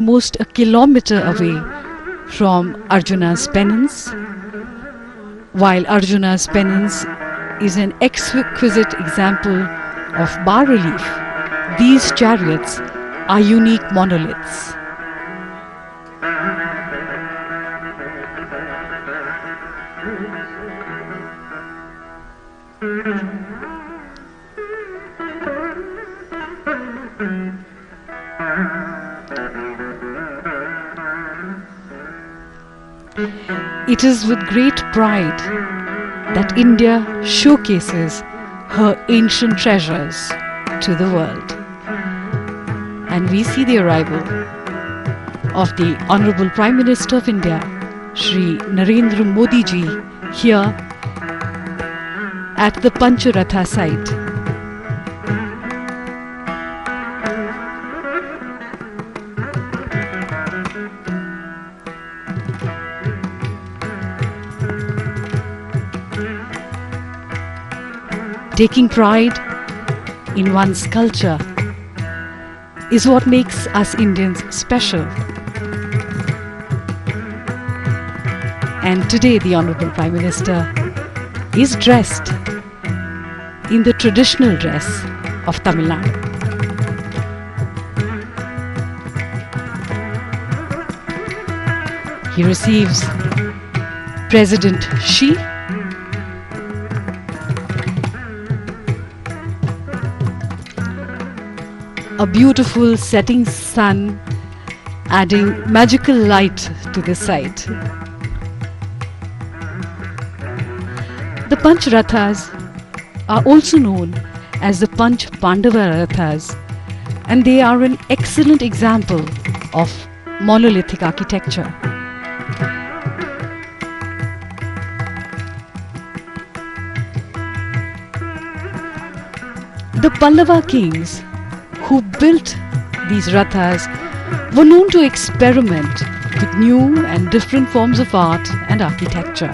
almost a kilometer away from Arjuna's penance. While Arjuna's penance is an exquisite example of bas-relief, these chariots are unique monoliths. It is with great pride that India showcases her ancient treasures to the world. And we see the arrival of the Honorable Prime Minister of India, Shri Narendra Modi ji, here at the Pancharatha site. Taking pride in one's culture is what makes us Indians special. And today the Honorable Prime Minister is dressed in the traditional dress of Tamil Nadu. He receives President Xi, a beautiful setting sun adding magical light to the site. The Panch Rathas are also known as the Panch Pandava Rathas, and they are an excellent example of monolithic architecture. The Pallava kings who built these rathas were known to experiment with new and different forms of art and architecture.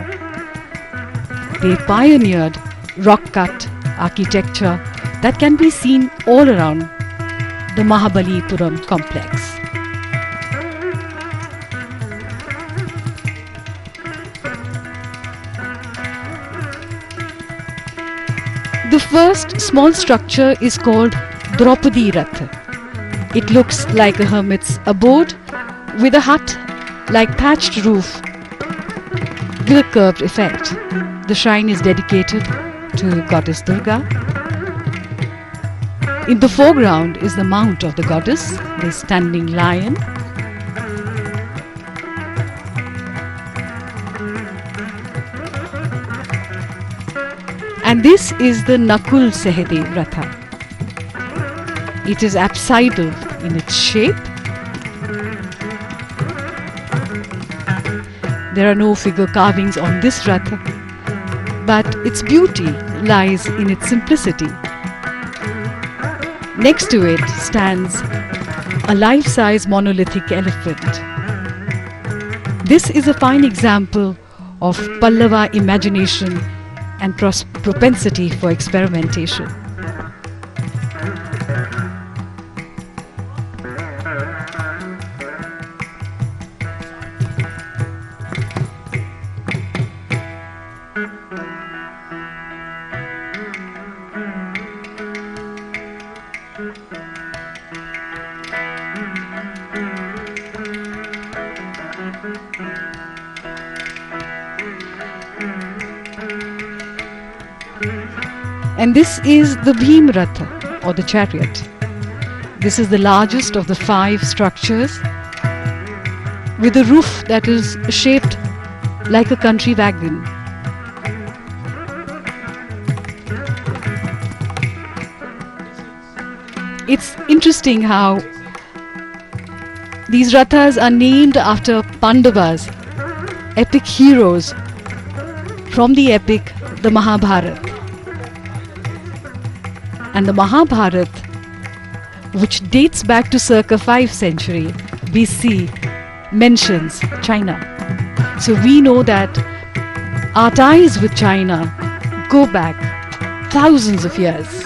They pioneered rock-cut architecture that can be seen all around the Mamallapuram complex. The first small structure is called Draupadi Rath. It looks like a hermit's abode with a hut-like thatched roof with a curved effect. The shrine is dedicated to Goddess Durga. In the foreground is the mount of the goddess, the standing lion. And this is the Nakul Sehde Ratha. It is apsidal in its shape. There are no figure carvings on this Ratha, but its beauty lies in its simplicity. Next to it stands a life-size monolithic elephant. This is a fine example of Pallava imagination and propensity for experimentation. And this is the Bhim Ratha, or the chariot. This is the largest of the 5 structures, with a roof that is shaped like a country wagon. It's interesting how these Rathas are named after Pandavas, epic heroes from the epic the Mahabharata. And the Mahabharata, which dates back to circa 5th century BC, mentions China. So we know that our ties with China go back thousands of years.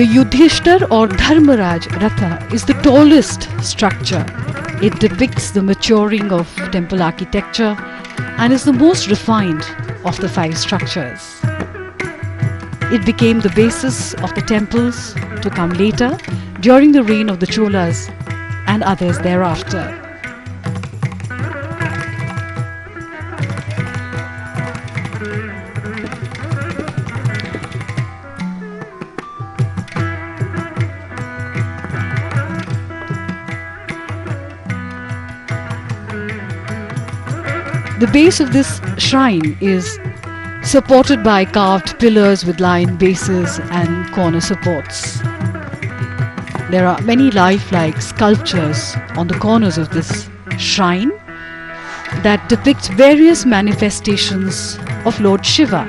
The Yudhishthir or Dharmaraj Ratha is the tallest structure. It depicts the maturing of temple architecture and is the most refined of the 5 structures. It became the basis of the temples to come later during the reign of the Cholas and others thereafter. The base of this shrine is supported by carved pillars with lion bases and corner supports. There are many lifelike sculptures on the corners of this shrine that depict various manifestations of Lord Shiva.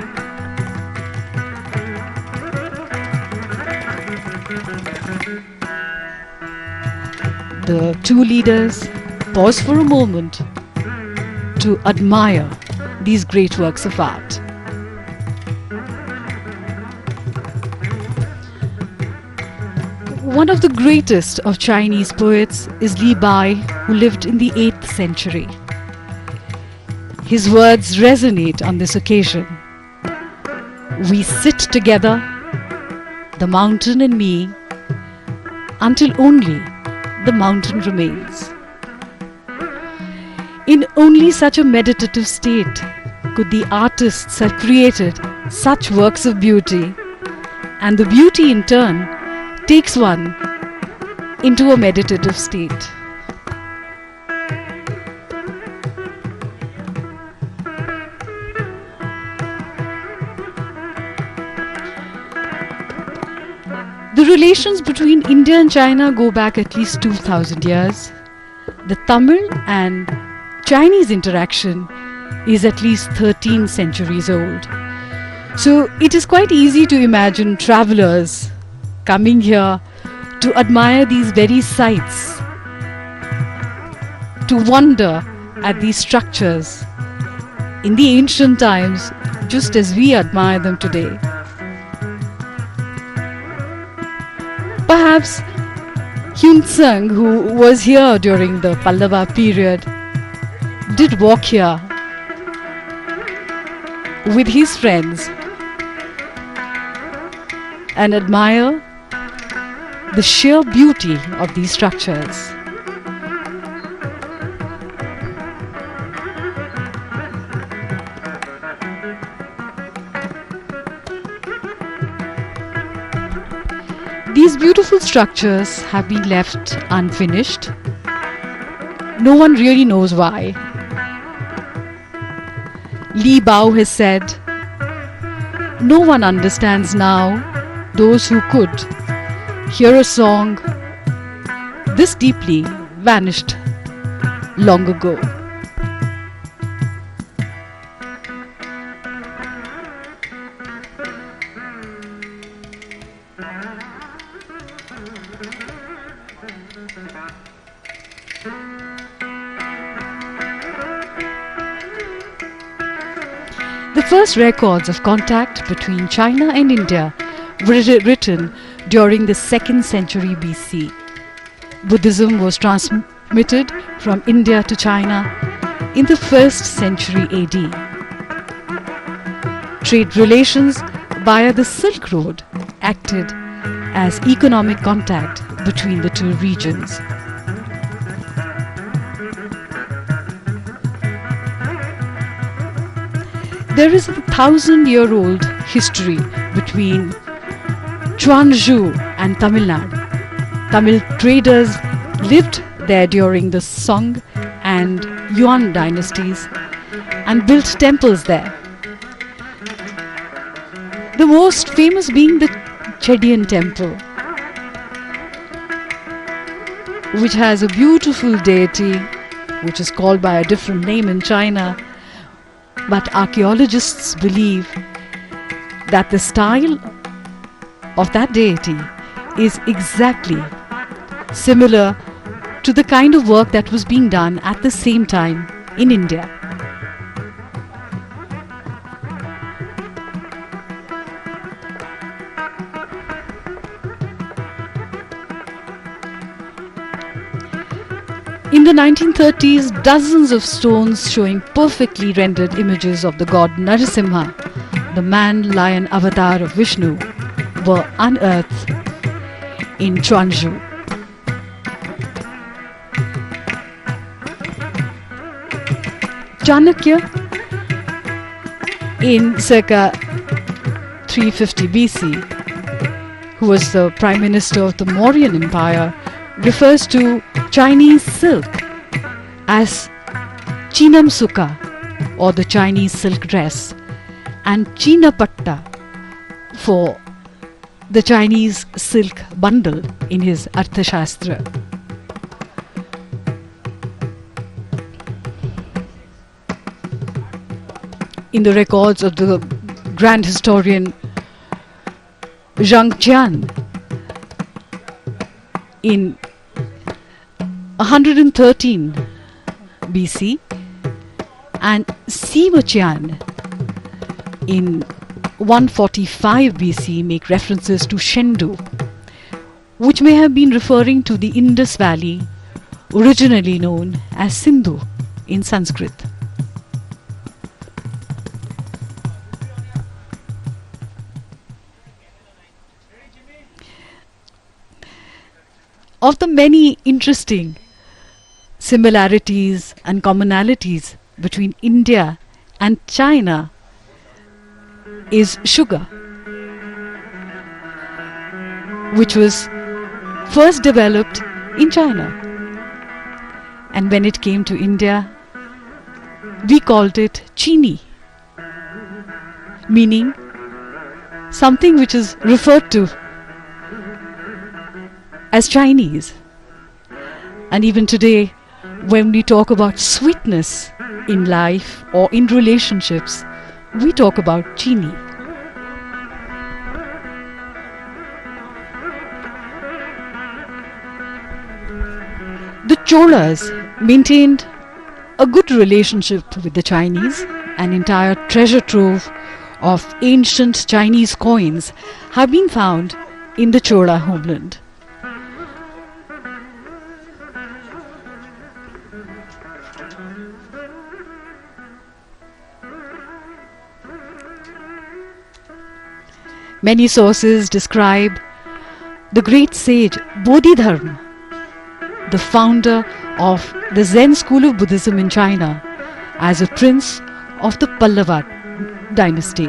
The 2 leaders pause for a moment to admire these great works of art. One of the greatest of Chinese poets is Li Bai, who lived in the 8th century. His words resonate on this occasion. We sit together, the mountain and me, until only the mountain remains. In only such a meditative state could the artists have created such works of beauty, and the beauty in turn takes one into a meditative state. The relations between India and China go back at least 2000 years. The Tamil and Chinese interaction is at least 13 centuries old. So it is quite easy to imagine travelers coming here to admire these very sites, to wonder at these structures in the ancient times, just as we admire them today. Perhaps Hyun Tsang, who was here during the Pallava period, did walk here with his friends and admire the sheer beauty of these structures. These beautiful structures have been left unfinished. No one really knows why. Li Bao has said, "No one understands now those who could hear a song this deeply vanished long ago." The first records of contact between China and India were written during the 2nd century BC. Buddhism was transmitted from India to China in the 1st century AD. Trade relations via the Silk Road acted as economic contact between the 2 regions. There is a 1000-year-old history between Chuanzhou and Tamil Nadu. Tamil traders lived there during the Song and Yuan dynasties and built temples there. The most famous being the Chedian temple, which has a beautiful deity which is called by a different name in China. But archaeologists believe that the style of that deity is exactly similar to the kind of work that was being done at the same time in India. In the 1930s, dozens of stones showing perfectly rendered images of the god Narasimha, the man-lion avatar of Vishnu, were unearthed in Chuanzhou. Chanakya, in circa 350 BC, who was the Prime Minister of the Mauryan Empire, refers to Chinese silk as Chinam Sukha, or the Chinese silk dress, and Chinapatta for the Chinese silk bundle in his Arthashastra. In the records of the grand historian Zhang Jian, in 113 BC, and Sima Qian in 145 BC make references to Shendu, which may have been referring to the Indus Valley, originally known as Sindhu in Sanskrit. Of the many interesting similarities and commonalities between India and China is sugar, which was first developed in China, and when it came to India, we called it chini, meaning something which is referred to as Chinese. And even today, when we talk about sweetness in life or in relationships, we talk about chini. The Cholas maintained a good relationship with the Chinese. An entire treasure trove of ancient Chinese coins have been found in the Chola homeland. Many sources describe the great sage Bodhidharma, the founder of the Zen school of Buddhism in China, as a prince of the Pallava dynasty.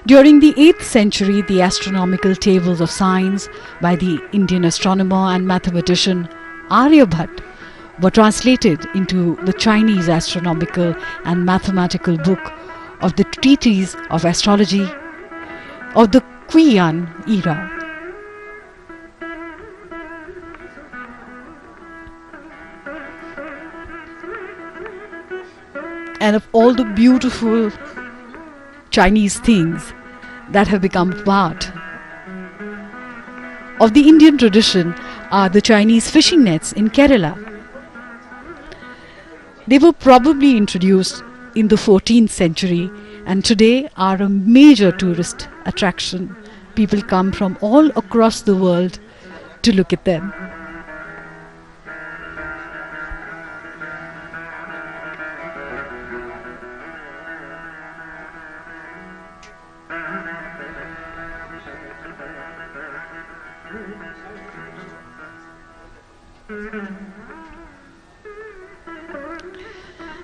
During the 8th century, the astronomical tables of signs by the Indian astronomer and mathematician Aryabhat were translated into the Chinese astronomical and mathematical book of the treatise of astrology of the Qian era. And of all the beautiful Chinese things that have become part of the Indian tradition are the Chinese fishing nets in Kerala. They were probably introduced in the 14th century and today are a major tourist attraction. People come from all across the world to look at them.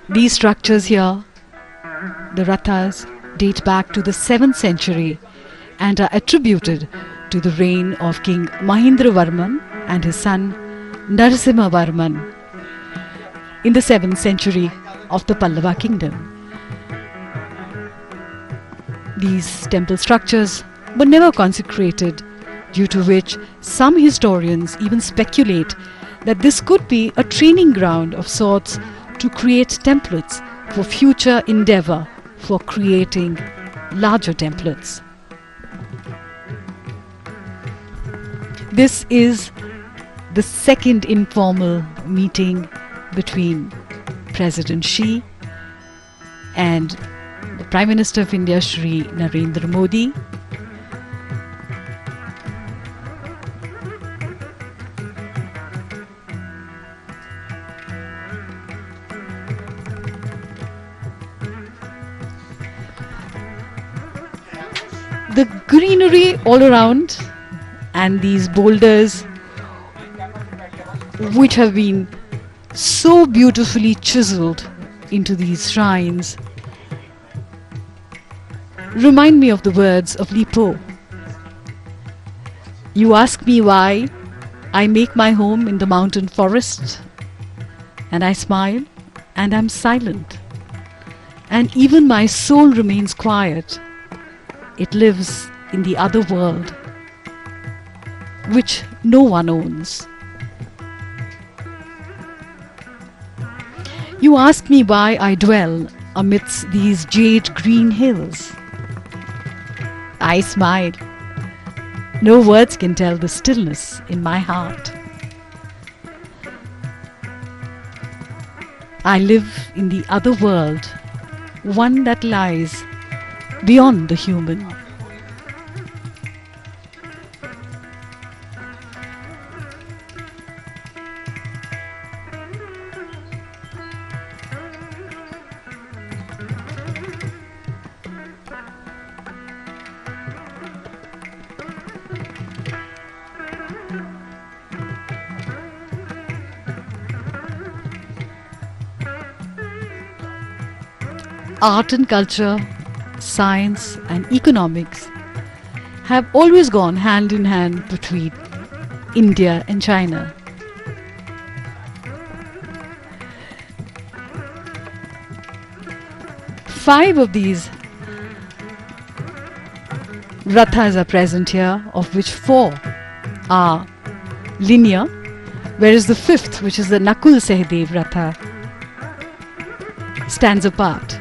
These structures here, the rathas, date back to the 7th century and are attributed to the reign of King Mahendravarman and his son Narasimhavarman in the 7th century of the Pallava kingdom. These temple structures were never consecrated, due to which some historians even speculate that this could be a training ground of sorts to create templates for future endeavor for creating larger templates. This is the second informal meeting between President Xi and the Prime Minister of India, Shri Narendra Modi. The greenery all around and these boulders which have been so beautifully chiseled into these shrines remind me of the words of Li Po. You ask me why I make my home in the mountain forest, and I smile and am silent, and even my soul remains quiet. It lives in the other world, which no one owns. You ask me why I dwell amidst these jade green hills. I smile. No words can tell the stillness in my heart. I live in the other world, one that lies beyond the human. Art and culture, science and economics have always gone hand in hand between India and China. Five of these rathas are present here, of which four are linear, whereas the fifth, which is the Nakul Sehdev Ratha, stands apart.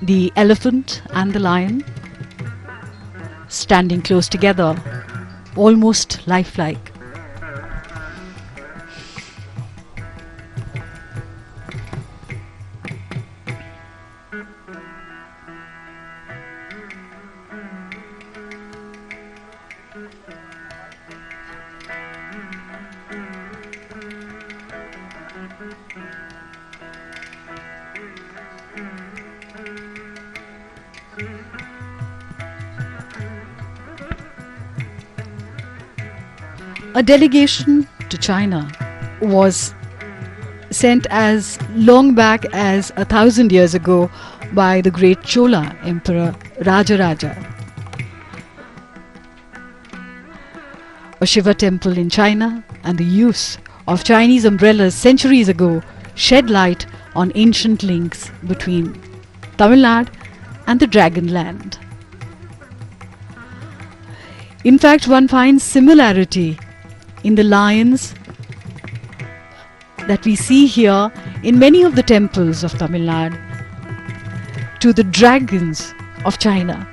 The elephant and the lion standing close together, almost lifelike. A delegation to China was sent as long back as 1,000 years ago by the great Chola Emperor Rajaraja. A Shiva temple in China and the use of Chinese umbrellas centuries ago shed light on ancient links between Tamil Nadu and the Dragon Land. In fact, one finds similarity in the lions that we see here in many of the temples of Tamil Nadu to the dragons of China.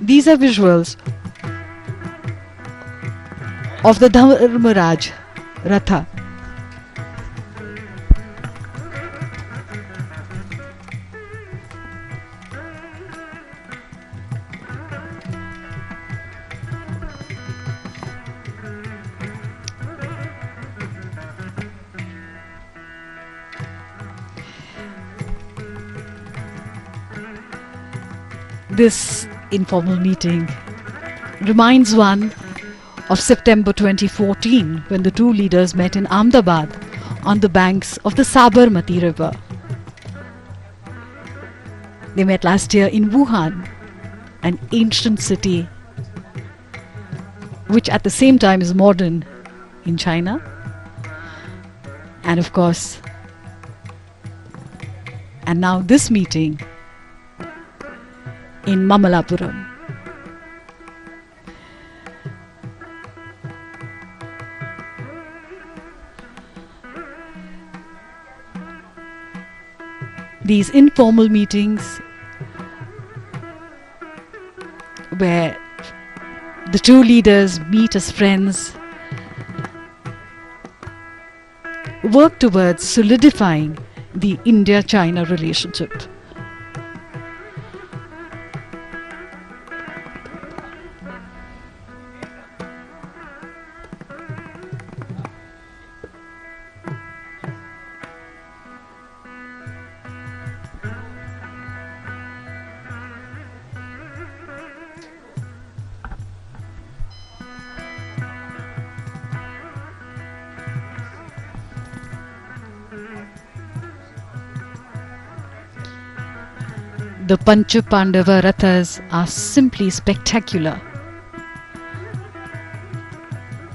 These are visuals of the Dharmaraj Ratha. This informal meeting reminds one of September 2014, when the two leaders met in Ahmedabad on the banks of the Sabarmati River. They met last year in Wuhan, an ancient city which at the same time is modern in China. And of course, and now this meeting in Mamallapuram. these informal meetings where the two leaders meet as friends, work towards solidifying the India-China relationship. The Pancha Pandava Rathas are simply spectacular.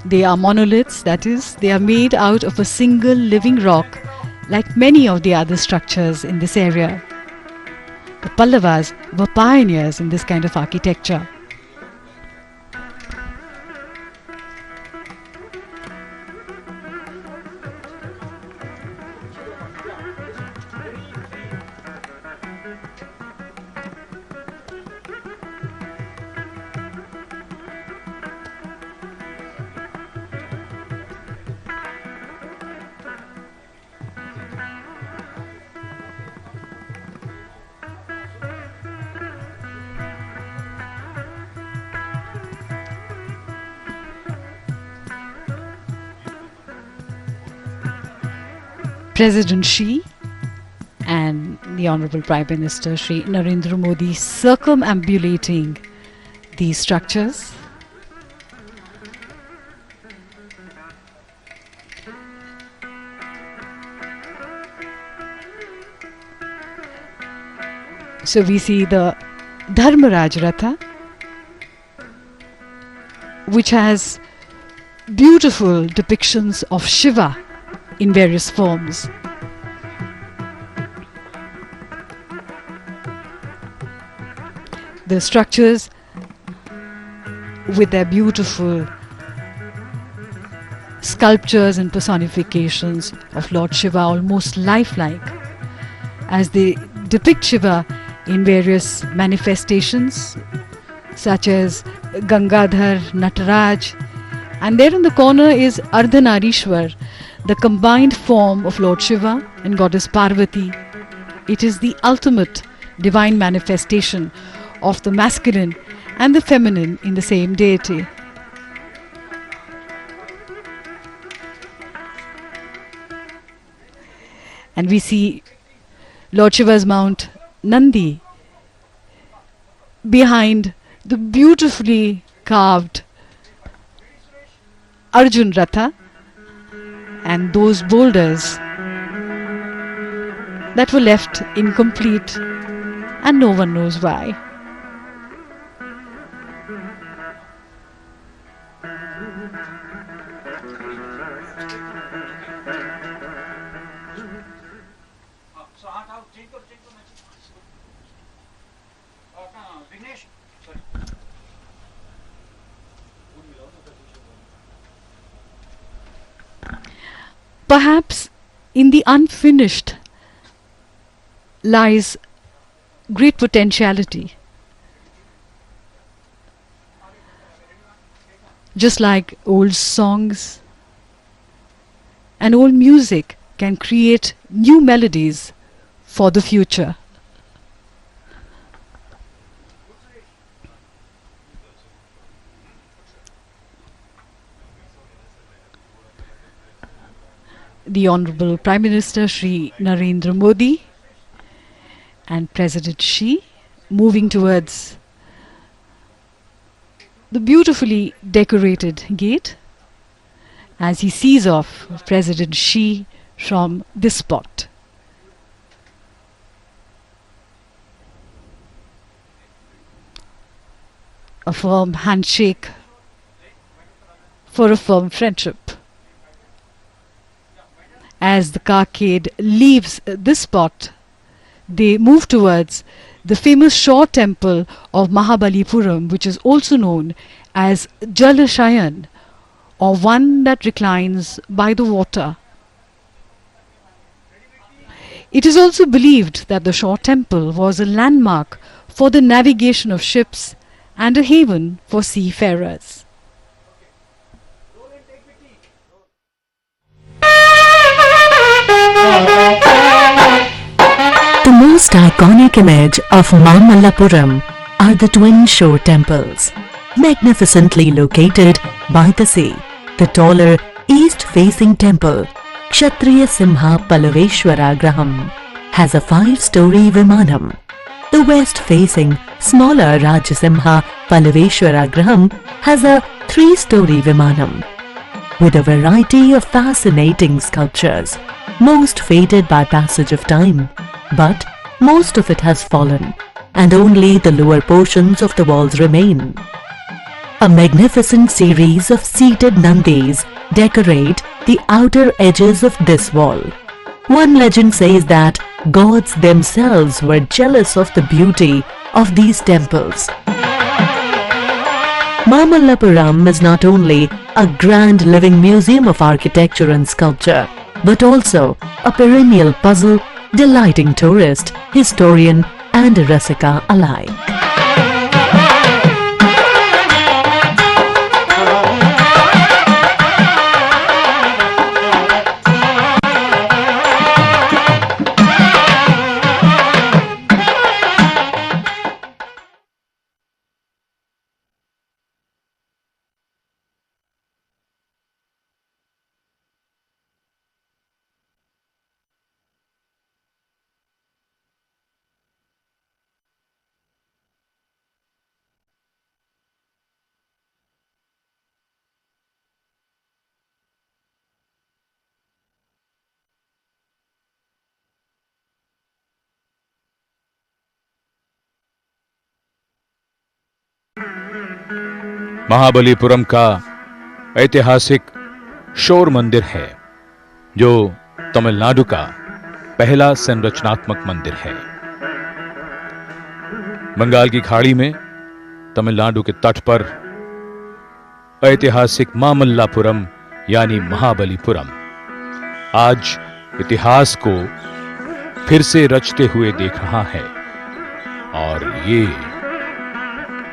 They are monoliths, that is, they are made out of a single living rock, like many of the other structures in this area. The Pallavas were pioneers in this kind of architecture. President Xi and the Honorable Prime Minister Shri Narendra Modi circumambulating these structures. So we see the Dharmaraj Ratha, which has beautiful depictions of Shiva in various forms. The structures with their beautiful sculptures and personifications of Lord Shiva, almost lifelike, as they depict Shiva in various manifestations such as Gangadhar, Nataraj, and there in the corner is Ardhanarishwar, the combined form of Lord Shiva and Goddess Parvati. It is the ultimate divine manifestation of the masculine and the feminine in the same deity. And we see Lord Shiva's mount Nandi behind the beautifully carved Arjun Ratha, and those boulders that were left incomplete, and no one knows why. Perhaps in the unfinished lies great potentiality. Just like old songs and old music can create new melodies for the future. The Honorable Prime Minister Shri Narendra Modi and President Xi moving towards the beautifully decorated gate as he sees off President Xi from this spot. A firm handshake for a firm friendship. As the carcade leaves this spot, they move towards the famous shore temple of Mamallapuram, which is also known as Jalashayan, or one that reclines by the water. It is also believed that the Shore Temple was a landmark for the navigation of ships and a haven for seafarers. The most iconic image of Mamallapuram are the twin shore temples, magnificently located by the sea. The taller east-facing temple, Kshatriya Simha Pallaveshwara Graham, has a 5-story Vimanam. The west-facing smaller Rajasimha Pallaveshwara Graham has a 3-story Vimanam. With a variety of fascinating sculptures, most faded by passage of time, but most of it has fallen, and only the lower portions of the walls remain. A magnificent series of seated Nandis decorate the outer edges of this wall. One legend says that gods themselves were jealous of the beauty of these temples. Mamallapuram is not only a grand living museum of architecture and sculpture, but also a perennial puzzle delighting tourist, historian and Rasika alike. Mahabalipuram का ऐतिहासिक शोर मंदिर है, जो तमिलनाडु का पहला संरचनात्मक मंदिर है। बंगाल की खाड़ी में तमिलनाडु के तट पर ऐतिहासिक मामल्लापुरम यानी महाबलीपुरम आज इतिहास को फिर से रचते हुए देख रहा है, और ये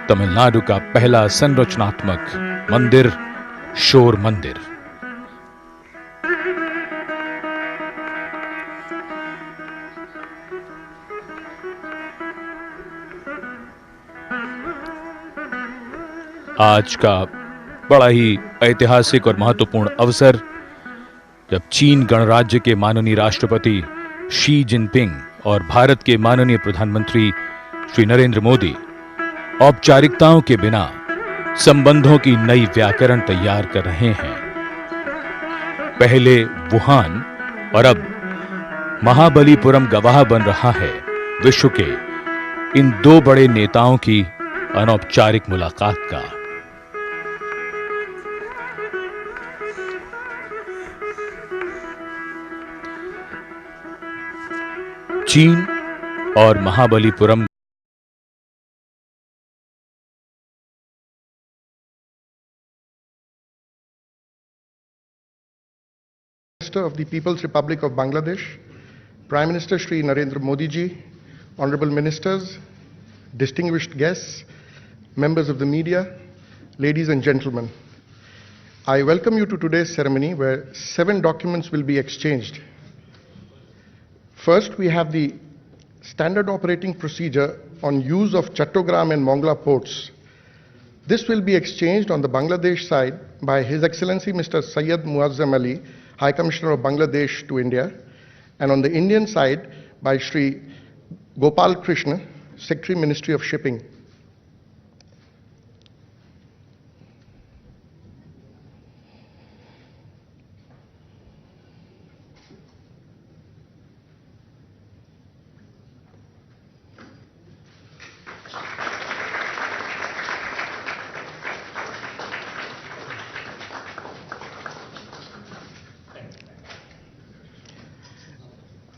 तमिलनाडु का पहला संरचनात्मक मंदिर शोर मंदिर। आज का बड़ा ही ऐतिहासिक और महत्वपूर्ण अवसर, जब चीन गणराज्य के माननीय राष्ट्रपति शी जिनपिंग और भारत के माननीय प्रधानमंत्री श्री नरेंद्र मोदी औपचारिकताओं के बिना संबंधों की नई व्याकरण तैयार कर रहे हैं। पहले वुहान और अब महाबलीपुरम गवाह बन रहा है विश्व के इन दो बड़े नेताओं की अनौपचारिक मुलाकात का। चीन और Mahabalipuram of the People's Republic of Bangladesh, Prime Minister Shri Narendra Modi ji, Honorable Ministers, distinguished guests, members of the media, ladies and gentlemen. I welcome you to today's ceremony where 7 documents will be exchanged. First, we have the standard operating procedure on use of Chattogram and Mongla ports. This will be exchanged on the Bangladesh side by His Excellency Mr. Syed Muazzam Ali, High Commissioner of Bangladesh to India, and on the Indian side by Shri Gopal Krishna, Secretary, Ministry of Shipping.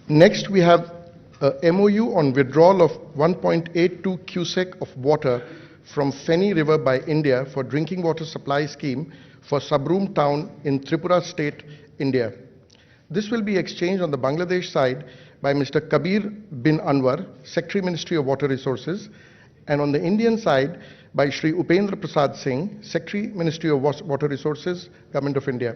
Next, we have a MOU on withdrawal of 1.82 cubic of water from Feni River by India for drinking water supply scheme for Sabroom town in Tripura state, India. This will be exchanged on the Bangladesh side by Mr. Kabir bin Anwar, Secretary Ministry of Water Resources, and on the Indian side by Shri Upendra Prasad Singh, Secretary Ministry of Water Resources, Government of India.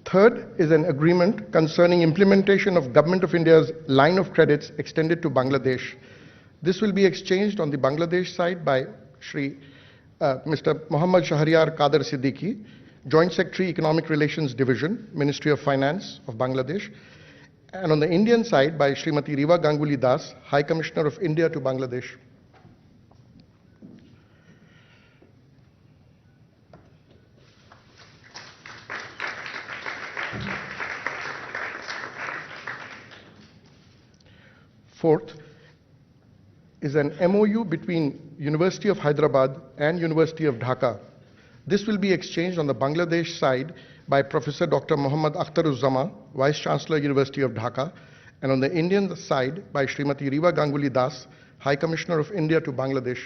Third is an agreement concerning implementation of Government of India's line of credits extended to Bangladesh. This will be exchanged on the Bangladesh side by Mr. Muhammad Shahryar Kader Siddiqui, Joint Secretary Economic Relations Division, Ministry of Finance of Bangladesh, and on the Indian side by Srimati Riva Ganguly Das, High Commissioner of India to Bangladesh. Fourth is an MOU between University of Hyderabad and University of Dhaka. This will be exchanged on the Bangladesh side by Professor Dr. Muhammad Akhtaruzzama, Vice Chancellor, University of Dhaka, and on the Indian side by Srimati Riva Ganguly Das, High Commissioner of India to Bangladesh.